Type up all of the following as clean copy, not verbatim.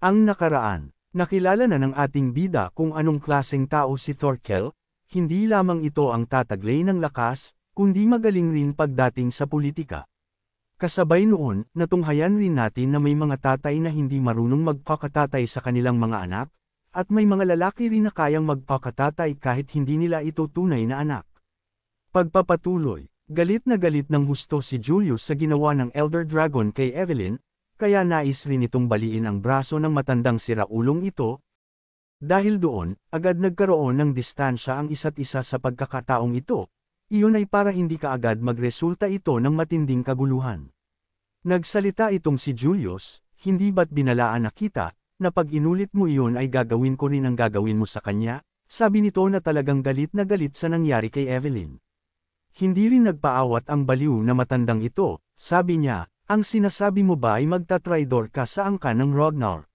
Ang nakaraan, nakilala na ng ating bida kung anong klaseng tao si Thorkel, hindi lamang ito ang tataglay ng lakas, kundi magaling rin pagdating sa politika. Kasabay noon, natunghayan rin natin na may mga tatay na hindi marunong magpakatatay sa kanilang mga anak, at may mga lalaki rin na kayang magpakatatay kahit hindi nila ito tunay na anak. Pagpapatuloy, galit ng husto si Julius sa ginawa ng Elder Dragon kay Evelyn, kaya nais rin itong baliin ang braso ng matandang siraulong ito. Dahil doon, agad nagkaroon ng distansya ang isa't isa sa pagkakataong ito. Iyon ay para hindi kaagad magresulta ito ng matinding kaguluhan. Nagsalita itong si Julius, hindi ba't binalaan na kita, na pag inulit mo iyon ay gagawin ko rin ang gagawin mo sa kanya, sabi nito na talagang galit na galit sa nangyari kay Evelyn. Hindi rin nagpaawat ang baliw na matandang ito, sabi niya, ang sinasabi mo ba ay magtatraidor ka sa angkan ng Ragnar?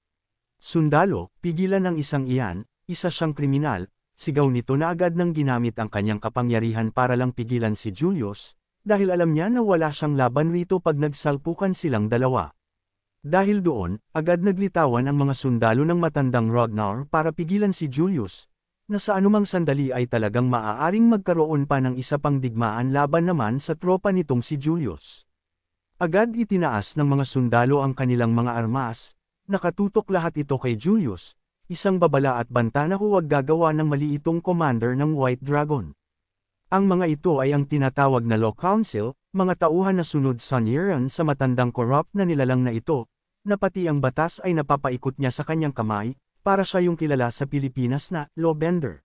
Sundalo, pigilan ang isang iyan, isa siyang kriminal, sigaw nito na agad nang ginamit ang kanyang kapangyarihan para lang pigilan si Julius, dahil alam niya na wala siyang laban rito pag nagsalpukan silang dalawa. Dahil doon, agad naglitawan ang mga sundalo ng matandang Ragnar para pigilan si Julius, na sa anumang sandali ay talagang maaaring magkaroon pa ng isa pang digmaan laban naman sa tropa nitong si Julius. Agad itinaas ng mga sundalo ang kanilang mga armas, nakatutok lahat ito kay Julius, isang babala at banta na huwag gagawa ng mali itong commander ng White Dragon. Ang mga ito ay ang tinatawag na Law Council, mga tauhan na sunod sa Niran sa matandang corrupt na nilalang na ito, na pati ang batas ay napapaikot niya sa kanyang kamay, para siya yung kilala sa Pilipinas na lawbender.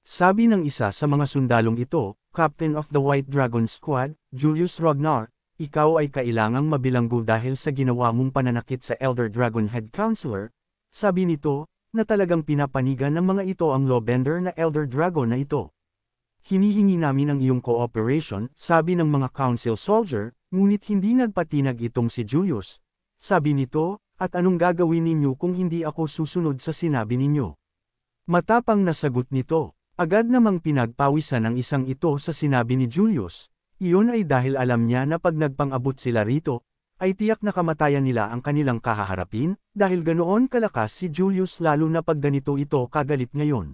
Sabi ng isa sa mga sundalong ito, Captain of the White Dragon Squad, Julius Ragnar, ikaw ay kailangang mabilanggo dahil sa ginawa mong pananakit sa Elder Dragon Head Counselor, sabi nito, na talagang pinapanigan ng mga ito ang lawbender na Elder Dragon na ito. Hinihingi namin ang iyong cooperation, sabi ng mga council soldier, ngunit hindi nagpatinag itong si Julius. Sabi nito, at anong gagawin ninyo kung hindi ako susunod sa sinabi ninyo? Matapang na sagot nito, agad namang pinagpawisan ang isang ito sa sinabi ni Julius. Iyon ay dahil alam niya na pag nagpang-abot sila rito, ay tiyak na kamatayan nila ang kanilang kahaharapin, dahil ganoon kalakas si Julius lalo na pag ganito ito kagalit ngayon.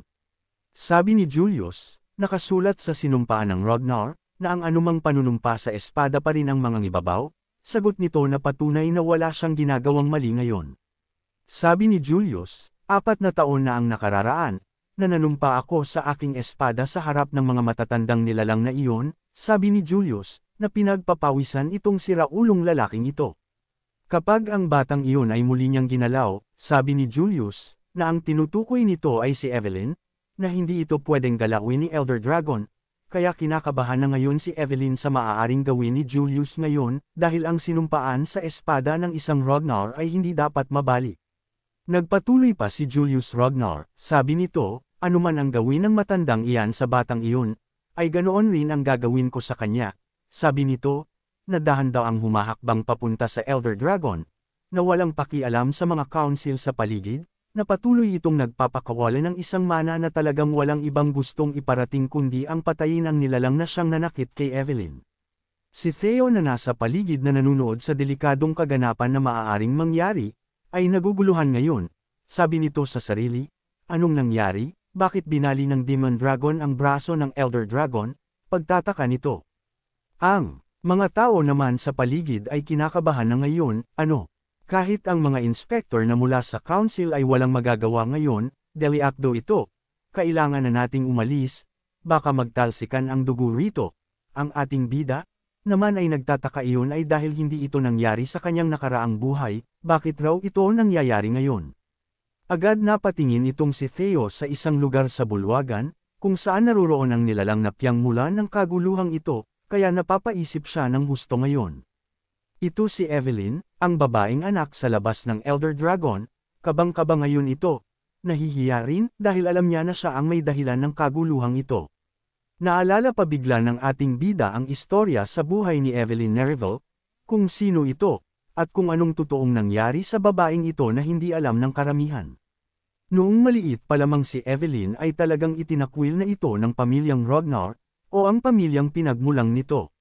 Sabi ni Julius, nakasulat sa sinumpaan ng Ragnar, na ang anumang panunumpa sa espada pa rin ang mga ngibabaw, sagot nito na patunay na wala siyang ginagawang mali ngayon. Sabi ni Julius, 4 na taon na ang nakararaan, na nanumpa ako sa aking espada sa harap ng mga matatandang nilalang na iyon, sabi ni Julius, na pinagpapawisan itong siraulong lalaking ito. Kapag ang batang iyon ay muli niyang ginalaw, sabi ni Julius, na ang tinutukoy nito ay si Evelyn, na hindi ito pwedeng galawin ni Elder Dragon, kaya kinakabahan na ngayon si Evelyn sa maaaring gawin ni Julius ngayon, dahil ang sinumpaan sa espada ng isang Ragnar ay hindi dapat mabali. Nagpatuloy pa si Julius Ragnar, sabi nito, anuman ang gawin ng matandang iyan sa batang iyon, ay ganoon rin ang gagawin ko sa kanya. Sabi nito, na dahan daw ang humahakbang papunta sa Elder Dragon, na walang pakialam sa mga council sa paligid, na patuloy itong nagpapakawala ng isang mana na talagang walang ibang gustong iparating kundi ang patayin ang nilalang na siyang nanakit kay Evelyn. Si Theo na nasa paligid na nanunood sa delikadong kaganapan na maaaring mangyari, ay naguguluhan ngayon. Sabi nito sa sarili, anong nangyari? Bakit binali ng Demon Dragon ang braso ng Elder Dragon? Pagtataka nito. Ang mga tao naman sa paligid ay kinakabahan na ngayon, kahit ang mga inspector na mula sa council ay walang magagawa ngayon, deliakdo ito, kailangan na nating umalis, baka magtalsikan ang dugo rito. Ang ating bida, naman ay nagtataka iyon ay dahil hindi ito nangyari sa kanyang nakaraang buhay, bakit raw ito nangyayari ngayon? Agad napatingin itong si Theo sa isang lugar sa bulwagan, kung saan naruroon ang nilalang na piyang mula ng kaguluhang ito, kaya napapaisip siya ng husto ngayon. Ito si Evelyn, ang babaeng anak sa labas ng Elder Dragon, kabang-kaba ngayon ito, nahihiya rin dahil alam niya na siya ang may dahilan ng kaguluhang ito. Naalala pa bigla ng ating bida ang istorya sa buhay ni Evelyn Nereville, kung sino ito, at kung anong totoong nangyari sa babaeng ito na hindi alam ng karamihan. Noong maliit pa lamang si Evelyn ay talagang itinakwil na ito ng pamilyang Ragnar, o ang pamilyang pinagmulang nito.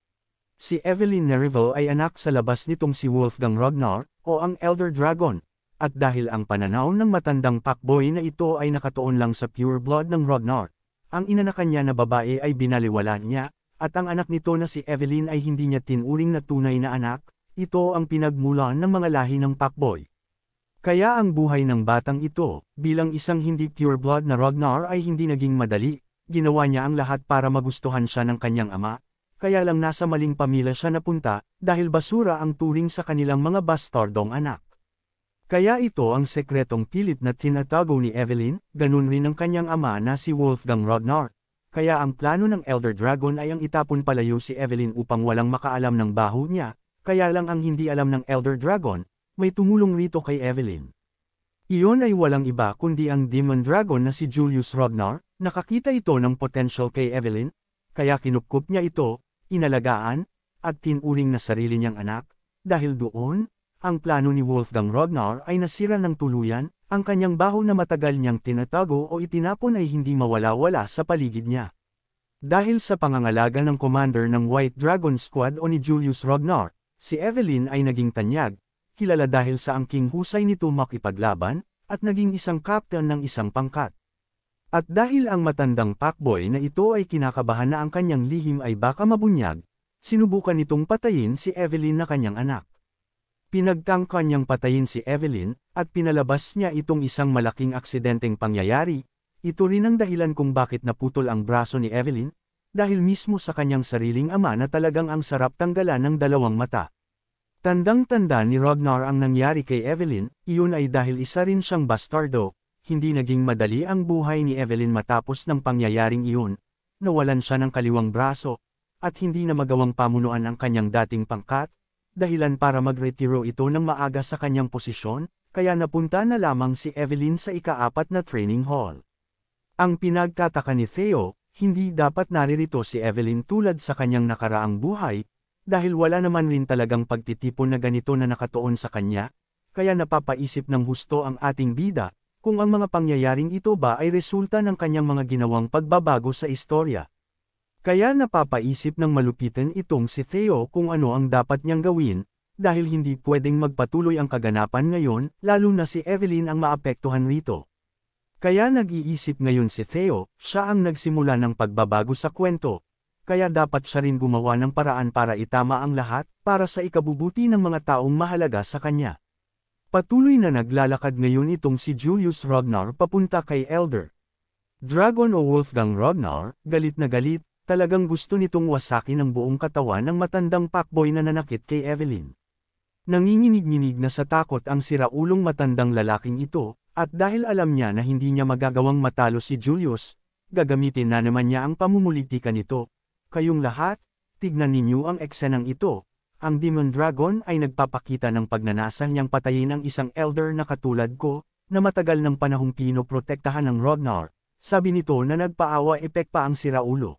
Si Evelyn Nereville ay anak sa labas nitong si Wolfgang Ragnar, o ang Elder Dragon, at dahil ang pananaw ng matandang fuckboy na ito ay nakatuon lang sa pure blood ng Ragnar, ang inanakan niya na babae ay binaliwala niya, at ang anak nito na si Evelyn ay hindi niya tinuring na tunay na anak, ito ang pinagmulan ng mga lahi ng fuckboy. Kaya ang buhay ng batang ito, bilang isang hindi pure blood na Ragnar ay hindi naging madali, ginawa niya ang lahat para magustuhan siya ng kanyang ama, kaya lang nasa maling pamilya siya napunta, dahil basura ang turing sa kanilang mga bastardong anak. Kaya ito ang sekretong pilit na tinatago ni Evelyn, ganun rin ang kanyang ama na si Wolfgang Ragnar. Kaya ang plano ng Elder Dragon ay ang itapon palayo si Evelyn upang walang makaalam ng baho niya, kaya lang ang hindi alam ng Elder Dragon, may tumulong rito kay Evelyn. Iyon ay walang iba kundi ang Demon Dragon na si Julius Ragnar, nakakita ito ng potential kay Evelyn, kaya kinupkup niya ito, inalagaan, at tinuring na sarili niyang anak, dahil doon, ang plano ni Wolfgang Ragnar ay nasira ng tuluyan, ang kanyang baho na matagal niyang tinatago o itinapon ay hindi mawala-wala sa paligid niya. Dahil sa pangangalaga ng commander ng White Dragon Squad o ni Julius Ragnar, si Evelyn ay naging tanyag, kilala dahil sa angking husay nito makipaglaban, at naging isang captain ng isang pangkat. At dahil ang matandang fuckboy na ito ay kinakabahan na ang kanyang lihim ay baka mabunyag, sinubukan nitong patayin si Evelyn na kanyang anak. Pinagtangka niyang patayin si Evelyn, at pinalabas niya itong isang malaking aksidenteng pangyayari, ito rin ang dahilan kung bakit naputol ang braso ni Evelyn, dahil mismo sa kanyang sariling ama na talagang ang sarap tanggalan ng dalawang mata. Tandang-tanda ni Ragnar ang nangyari kay Evelyn, iyon ay dahil isa rin siyang bastardo, hindi naging madali ang buhay ni Evelyn matapos ng pangyayaring iyon, nawalan siya ng kaliwang braso, at hindi na magawang pamunuan ang kanyang dating pangkat, dahilan para magretiro ito ng maaga sa kanyang posisyon, kaya napunta na lamang si Evelyn sa ika-4 na training hall. Ang pinagtataka ni Theo, hindi dapat naririto si Evelyn tulad sa kanyang nakaraang buhay, dahil wala naman rin talagang pagtitipon na ganito na nakatuon sa kanya, kaya napapaisip ng husto ang ating bida, kung ang mga pangyayaring ito ba ay resulta ng kanyang mga ginawang pagbabago sa istorya. Kaya napapaisip ng malupitan itong si Theo kung ano ang dapat niyang gawin, dahil hindi pwedeng magpatuloy ang kaganapan ngayon, lalo na si Evelyn ang maapektuhan rito. Kaya nag-iisip ngayon si Theo, siya ang nagsimula ng pagbabago sa kwento, kaya dapat siya rin gumawa ng paraan para itama ang lahat, para sa ikabubuti ng mga taong mahalaga sa kanya. Patuloy na naglalakad ngayon itong si Julius Ragnar papunta kay Elder Dragon o Wolfgang Ragnar, galit na galit, talagang gusto nitong wasakin ang buong katawan ng matandang fuckboy na nanakit kay Evelyn. Nanginginig-nginig na sa takot ang siraulong matandang lalaking ito, at dahil alam niya na hindi niya magagawang matalo si Julius, gagamitin na naman niya ang pamumulitika nito. Kayong lahat, tignan ninyo ang eksenang ito. Ang Demon Dragon ay nagpapakita ng pagnanasa niyang patayin ang isang elder na katulad ko, na matagal ng panahong pinoprotektahan ng Ragnar. Sabi nito na nagpaawa epek pa ang siraulo.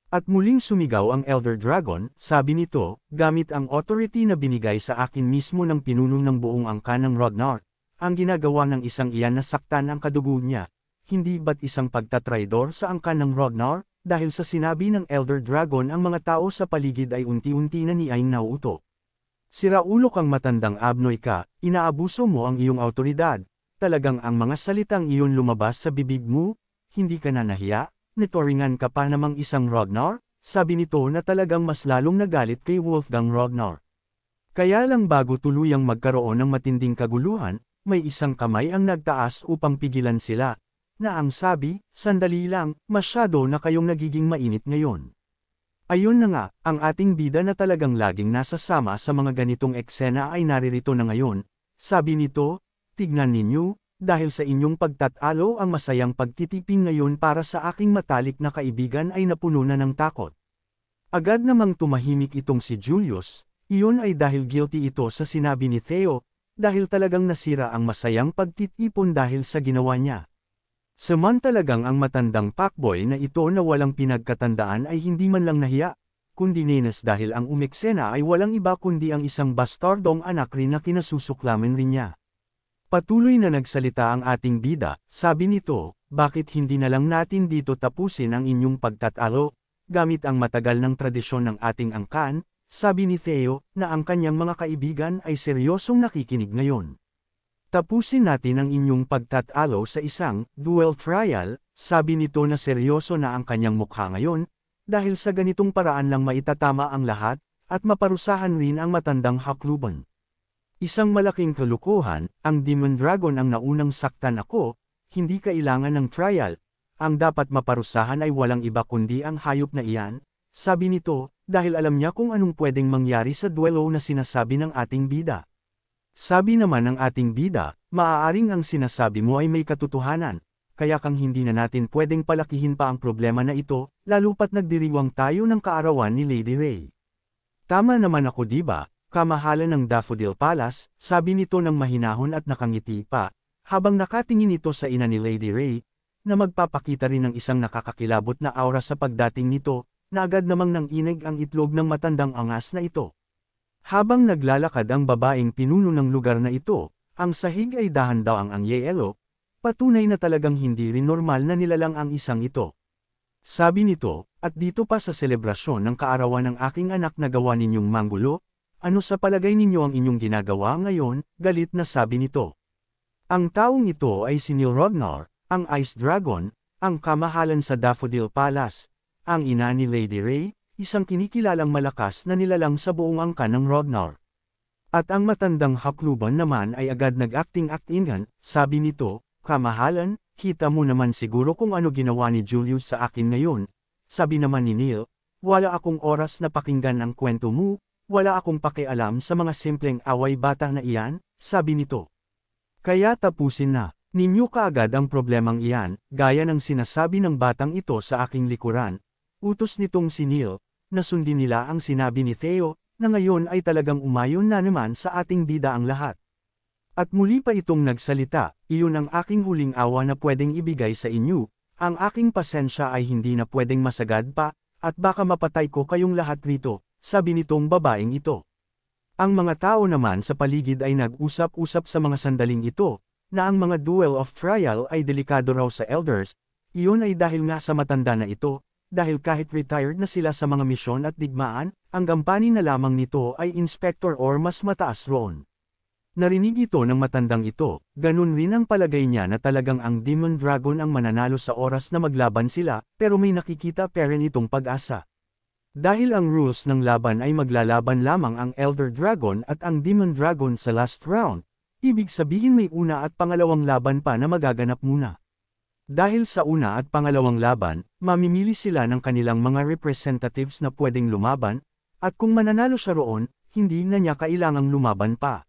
At muling sumigaw ang Elder Dragon, sabi nito, gamit ang authority na binigay sa akin mismo ng pinuno ng buong angkan ng Ragnar. Ang ginagawa ng isang iyan na saktan ang kadugo niya, hindi ba't isang pagtatraidor sa angkan ng Ragnar? Dahil sa sinabi ng Elder Dragon ang mga tao sa paligid ay unti-unti na niyaing nauuto. Siraulo kang matandang abnoy ka, inaabuso mo ang iyong autoridad, talagang ang mga salitang iyon lumabas sa bibig mo, hindi ka na nahiya, netoringan ka pa namang isang Ragnar, sabi nito na talagang mas lalong nagalit kay Wolfgang Ragnar. Kaya lang bago tuluyang magkaroon ng matinding kaguluhan, may isang kamay ang nagtaas upang pigilan sila. Na ang sabi, sandali lang, masyado na kayong nagiging mainit ngayon. Ayun na nga, ang ating bida na talagang laging nasasama sa mga ganitong eksena ay naririto na ngayon. Sabi nito, tignan ninyo, dahil sa inyong pagtatalo ang masayang pagtitiping ngayon para sa aking matalik na kaibigan ay napuno na ng takot. Agad namang tumahimik itong si Julius, iyon ay dahil guilty ito sa sinabi ni Theo, dahil talagang nasira ang masayang pagtitipon dahil sa ginawa niya. Samantalagang ang matandang fuckboy na ito na walang pinagkatandaan ay hindi man lang nahiya, kundi nenas dahil ang umeksena ay walang iba kundi ang isang bastardong anak rin na kinasusuklaman rin niya. Patuloy na nagsalita ang ating bida, sabi nito, bakit hindi na lang natin dito tapusin ang inyong pagtatalo, gamit ang matagal ng tradisyon ng ating angkan, sabi ni Theo, na ang kanyang mga kaibigan ay seryosong nakikinig ngayon. Tapusin natin ang inyong pagtatalo sa isang duel trial, sabi nito na seryoso na ang kanyang mukha ngayon, dahil sa ganitong paraan lang maitatama ang lahat, at maparusahan rin ang matandang hakluban. Isang malaking kalukuhan, ang Demon Dragon ang naunang saktan ako, hindi kailangan ng trial, ang dapat maparusahan ay walang iba kundi ang hayop na iyan, sabi nito, dahil alam niya kung anong pwedeng mangyari sa duelo na sinasabi ng ating bida. Sabi naman ng ating bida, maaaring ang sinasabi mo ay may katotohanan, kaya kang hindi na natin pwedeng palakihin pa ang problema na ito, lalo pat nagdiriwang tayo ng kaarawan ni Lady Ray. Tama naman ako diba? Kamahalan ng Daffodil Palace, sabi nito ng mahinahon at nakangiti pa, habang nakatingin ito sa ina ni Lady Ray, na magpapakita rin ng isang nakakakilabot na aura sa pagdating nito, na agad namang nanginig ang itlog ng matandang angas na ito. Habang naglalakad ang babaeng pinuno ng lugar na ito, ang sahig ay dahan-daang ang yelo, patunay na talagang hindi rin normal na nilalang ang isang ito. Sabi nito, at dito pa sa selebrasyon ng kaarawan ng aking anak na gawa ninyong manggulo, ano sa palagay ninyo ang inyong ginagawa ngayon, galit na sabi nito. Ang taong ito ay si Neil Rognar, ang Ice Dragon, ang kamahalan sa Daffodil Palace, ang ina ni Lady Ray, isang kinikilalang malakas na nilalang sa buong angkan ng Rognar. At ang matandang hakluban naman ay agad nag-acting-actingan, sabi nito, kamahalan, kita mo naman siguro kung ano ginawa ni Julius sa akin ngayon, sabi naman ni Neil, wala akong oras na pakinggan ang kwento mo, wala akong pakialam sa mga simpleng away bata na iyan, sabi nito. Kaya tapusin na, ninyo kaagad ang problemang iyan, gaya ng sinasabi ng batang ito sa aking likuran. Utos nitong si Neil, na sundin nila ang sinabi ni Theo, na ngayon ay talagang umayon na naman sa ating bida ang lahat. At muli pa itong nagsalita, iyon ang aking huling awa na pwedeng ibigay sa inyo, ang aking pasensya ay hindi na pwedeng masagad pa, at baka mapatay ko kayong lahat rito. Sabi nitong babaeng ito. Ang mga tao naman sa paligid ay nag-usap-usap sa mga sandaling ito, na ang mga duel of trial ay delikado raw sa elders, iyon ay dahil nga sa matanda na ito, dahil kahit retired na sila sa mga misyon at digmaan, ang gampanin na lamang nito ay inspector or mas mataas roon. Narinig ito ng matandang ito, ganun rin ang palagay niya na talagang ang Demon Dragon ang mananalo sa oras na maglaban sila, pero may nakikita pa rin itong pag-asa. Dahil ang rules ng laban ay maglalaban lamang ang Elder Dragon at ang Demon Dragon sa last round, ibig sabihin may una at pangalawang laban pa na magaganap muna. Dahil sa una at pangalawang laban, mamimili sila ng kanilang mga representatives na pwedeng lumaban, at kung mananalo siya roon, hindi na niya kailangang lumaban pa.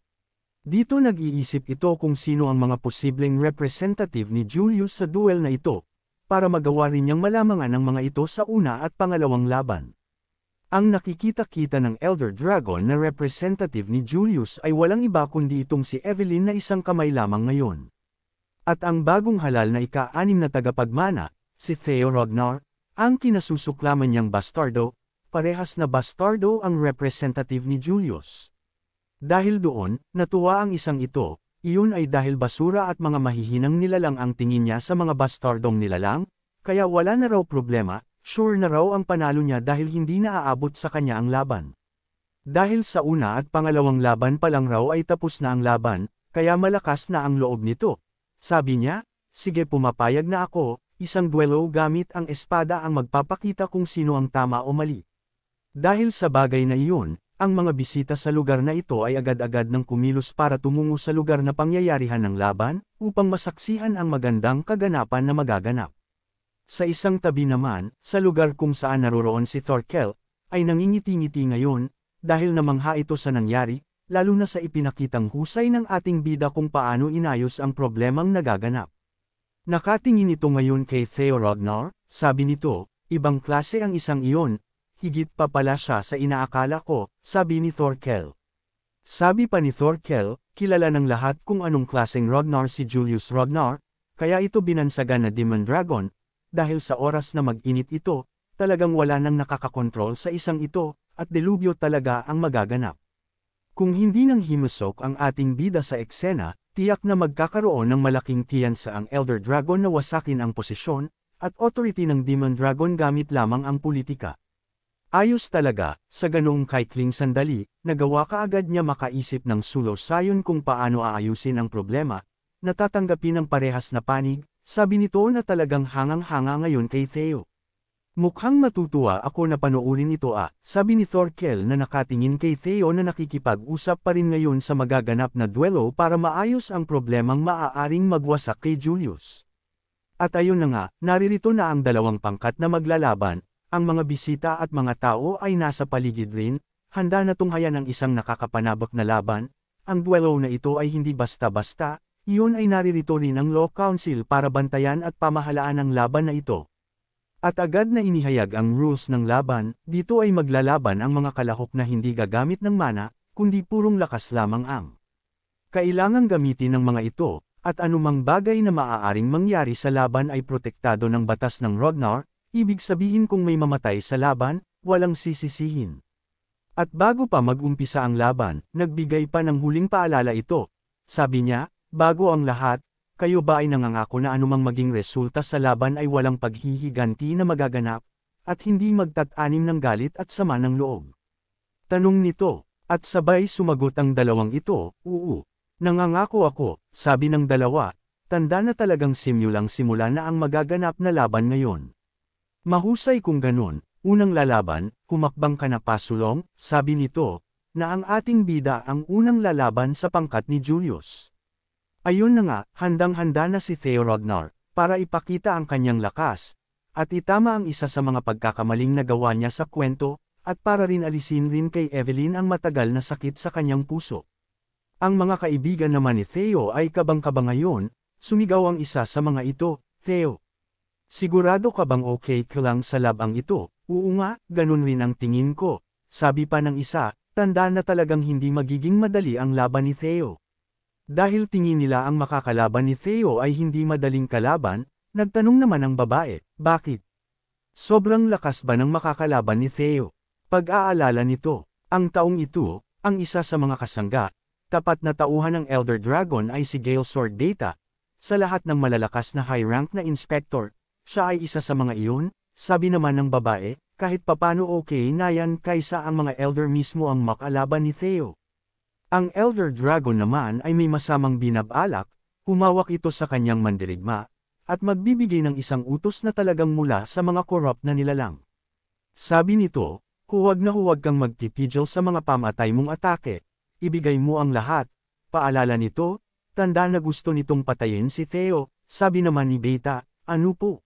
Dito nag-iisip ito kung sino ang mga posibleng representative ni Julius sa duel na ito, para magawa rin niyang malamangan ang mga ito sa una at pangalawang laban. Ang nakikita-kita ng Elder Dragon na representative ni Julius ay walang iba kundi itong si Evelyn na isang kamay lamang ngayon. At ang bagong halal na ika-6 na tagapagmana, si Theo Rognar, ang kinasusuklaman niyang bastardo, parehas na bastardo ang representative ni Julius. Dahil doon, natuwa ang isang ito, iyon ay dahil basura at mga mahihinang nilalang ang tingin niya sa mga bastardong nilalang, kaya wala na raw problema. Sure na raw ang panalo niya dahil hindi na aabot sa kanya ang laban. Dahil sa una at pangalawang laban pa lang raw ay tapos na ang laban, kaya malakas na ang loob nito. Sabi niya, sige pumapayag na ako, isang duelo gamit ang espada ang magpapakita kung sino ang tama o mali. Dahil sa bagay na iyon, ang mga bisita sa lugar na ito ay agad-agad nang kumilos para tumungo sa lugar na pangyayarihan ng laban, upang masaksihan ang magandang kaganapan na magaganap. Sa isang tabi naman, sa lugar kung saan naroroon si Thorkel, ay nangingiti-ngiti ngayon, dahil namangha ito sa nangyari, lalo na sa ipinakitang husay ng ating bida kung paano inayos ang problemang nagaganap. Nakatingin ito ngayon kay Theo Rognar, sabi nito, ibang klase ang isang iyon, higit pa pala siya sa inaakala ko, sabi ni Thorkel. Sabi pa ni Thorkel, kilala ng lahat kung anong klaseng Rognar si Julius Rognar, kaya ito binansagan na Demon Dragon, dahil sa oras na mag-init ito, talagang wala nang nakakakontrol sa isang ito, at delubyo talaga ang magaganap. Kung hindi nang himusok ang ating bida sa eksena, tiyak na magkakaroon ng malaking tiyansa ang Elder Dragon na wasakin ang posisyon, at authority ng Demon Dragon gamit lamang ang politika. Ayos talaga, sa ganoong kaikling sandali, nagawa kaagad niya makaisip ng solusyon kung paano aayusin ang problema. Natatanggapin ng parehas na panig, sabi nito na talagang hangang-hanga ngayon kay Theo. Mukhang matutuwa ako na panoorin ito sabi ni Thorkel na nakatingin kay Theo na nakikipag-usap pa rin ngayon sa magaganap na duelo para maayos ang problemang maaaring magwasak kay Julius. At ayun na nga, naririto na ang dalawang pangkat na maglalaban. Ang mga bisita at mga tao ay nasa paligid rin, handa na tunghayan ang isang nakakapanabak na laban. Ang duelo na ito ay hindi basta-basta, iyon ay naririto rin ang Law Council para bantayan at pamahalaan ang laban na ito. At agad na inihayag ang rules ng laban, dito ay maglalaban ang mga kalahok na hindi gagamit ng mana, kundi purong lakas lamang ang kailangang gamitin ng mga ito, at anumang bagay na maaaring mangyari sa laban ay protektado ng batas ng Ragnar. Ibig sabihin kung may mamatay sa laban, walang sisisihin. At bago pa mag-umpisa ang laban, nagbigay pa ng huling paalala ito. Sabi niya, bago ang lahat, kayo ba ay nangangako na anumang maging resulta sa laban ay walang paghihiganti na magaganap, at hindi magtatanim ng galit at sama ng loob? Tanong nito, at sabay sumagot ang dalawang ito, oo. Nangangako ako, sabi ng dalawa, tanda na talagang simulang simula na ang magaganap na laban ngayon. Mahusay kung ganun, unang lalaban, humakbang ka na pasulong, sabi nito, na ang ating bida ang unang lalaban sa pangkat ni Julius. Ayun na nga, handang-handa na si Theo Ragnar, para ipakita ang kanyang lakas, at itama ang isa sa mga pagkakamaling nagawa niya sa kwento, at para rin alisin rin kay Evelyn ang matagal na sakit sa kanyang puso. Ang mga kaibigan naman ni Theo ay kabang-kaba ngayon, sumigaw ang isa sa mga ito, Theo. Sigurado ka bang okay ka lang sa labang ito? Oo nga, ganun rin ang tingin ko. Sabi pa ng isa, tanda na talagang hindi magiging madali ang laban ni Theo. Dahil tingin nila ang makakalaban ni Theo ay hindi madaling kalaban, nagtanong naman ang babae, bakit? Sobrang lakas ba ng makakalaban ni Theo? Pag-aalala nito, ang taong ito, ang isa sa mga kasangga, tapat na tauhan ng Elder Dragon ay si Gale Sword Data. Sa lahat ng malalakas na high-rank na inspector, siya ay isa sa mga iyon, sabi naman ng babae, kahit papano okay na yan kaysa ang mga elder mismo ang makalaban ni Theo. Ang Elder Dragon naman ay may masamang binabalak, humawak ito sa kanyang mandirigma, at magbibigay ng isang utos na talagang mula sa mga corrupt na nilalang. Sabi nito, huwag na huwag kang magpipigil sa mga pamatay mong atake, ibigay mo ang lahat. Paalala nito, tanda na gusto nitong patayin si Theo, sabi naman ni Beta, ano po?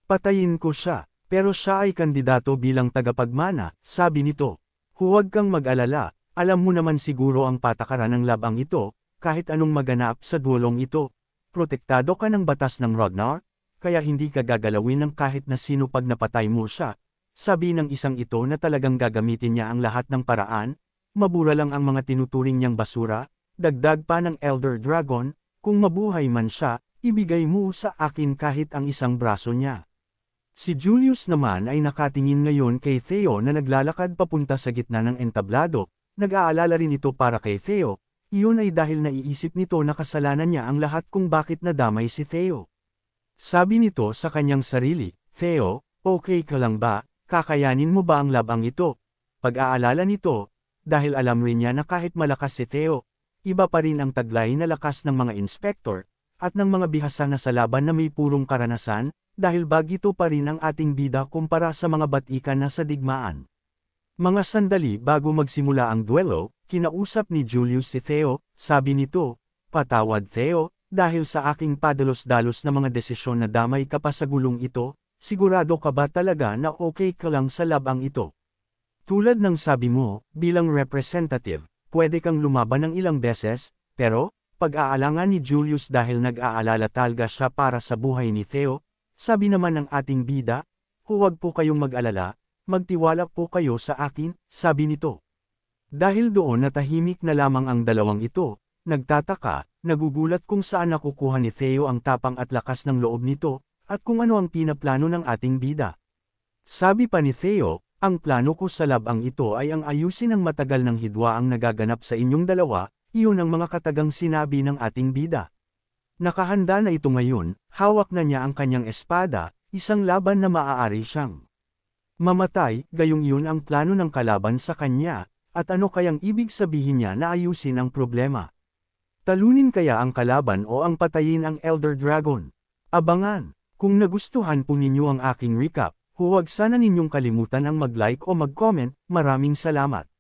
Patayin ko siya, pero siya ay kandidato bilang tagapagmana, sabi nito. Huwag kang mag-alala, alam mo naman siguro ang patakaran ng labang ito, kahit anong maganap sa duelong ito. Protektado ka ng batas ng Ragnar, kaya hindi ka gagalawin ng kahit na sino pag napatay mo siya. Sabi ng isang ito na talagang gagamitin niya ang lahat ng paraan, mabura lang ang mga tinuturing niyang basura, dagdag pa ng Elder Dragon, kung mabuhay man siya, ibigay mo sa akin kahit ang isang braso niya. Si Julius naman ay nakatingin ngayon kay Theo na naglalakad papunta sa gitna ng entablado, nag-aalala rin ito para kay Theo, iyon ay dahil naiisip nito na kasalanan niya ang lahat kung bakit nadamay si Theo. Sabi nito sa kanyang sarili, Theo, okay ka lang ba, kakayanin mo ba ang labang ito? Pag-aalala nito, dahil alam rin niya na kahit malakas si Theo, iba pa rin ang taglay na lakas ng mga inspektor, at ng mga bihasa na sa laban na may purong karanasan, dahil bagito pa rin ang ating bida kumpara sa mga batikan na sa digmaan. Mga sandali bago magsimula ang duelo, kinausap ni Julius si Theo, sabi nito, patawad Theo, dahil sa aking padalos-dalos na mga desisyon na damay ka pa sa gulong ito, sigurado ka ba talaga na okay ka lang sa labang ito? Tulad ng sabi mo, bilang representative, pwede kang lumaban ng ilang beses, pero, pag-aalangan ni Julius dahil nag-aalala talaga siya para sa buhay ni Theo, sabi naman ng ating bida, huwag po kayong mag-alala, magtiwala po kayo sa akin, sabi nito. Dahil doon natahimik na lamang ang dalawang ito, nagtataka, nagugulat kung saan nakukuha ni Theo ang tapang at lakas ng loob nito, at kung ano ang pinaplano ng ating bida. Sabi pa ni Theo, ang plano ko sa labang ito ay ang ayusin ang matagal ng hidwa ang nagaganap sa inyong dalawa, iyon ang mga katagang sinabi ng ating bida. Nakahanda na ito ngayon, hawak na niya ang kanyang espada, isang laban na maaari siyang Mamatay, gayong yun ang plano ng kalaban sa kanya, at ano kayang ibig sabihin niya na ayusin ang problema? Talunin kaya ang kalaban o ang patayin ang Elder Dragon? Abangan! Kung nagustuhan po ninyo ang aking recap, huwag sana ninyong kalimutan ang mag-like o mag-comment. Maraming salamat.